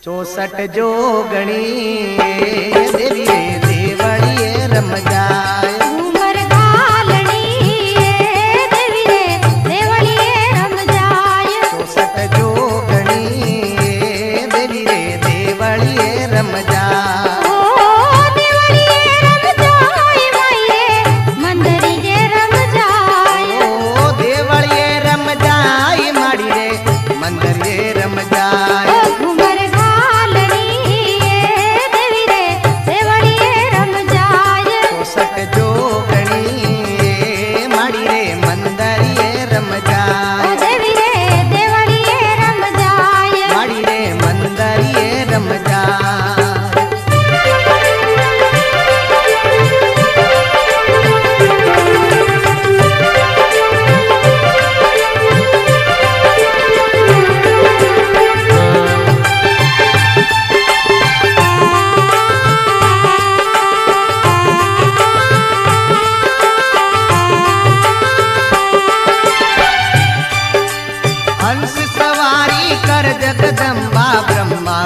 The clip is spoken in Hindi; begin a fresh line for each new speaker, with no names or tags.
64 जोगणी देवी देवड़िए रम जाए
उमर घालनी देवी रे देवड़िए रम जाए
64 जोगणी देवी रे देवड़िए रम जाए
ओ देवड़िए रम जाए माये मंदरी जे रम जाए
ओ देवड़िए रम जाए माड़ी रे मंदरिए रम जाए
उमर घालनी देवी रे देवड़िए रम जाए
64 जोगणी माड़ी रे मंदरिए रम जाए
देवी रे देवड़िए रम जाए
माड़ी रे मंदरिए रम जाए हंस सवारी कर जगदम्बा ब्रह्मा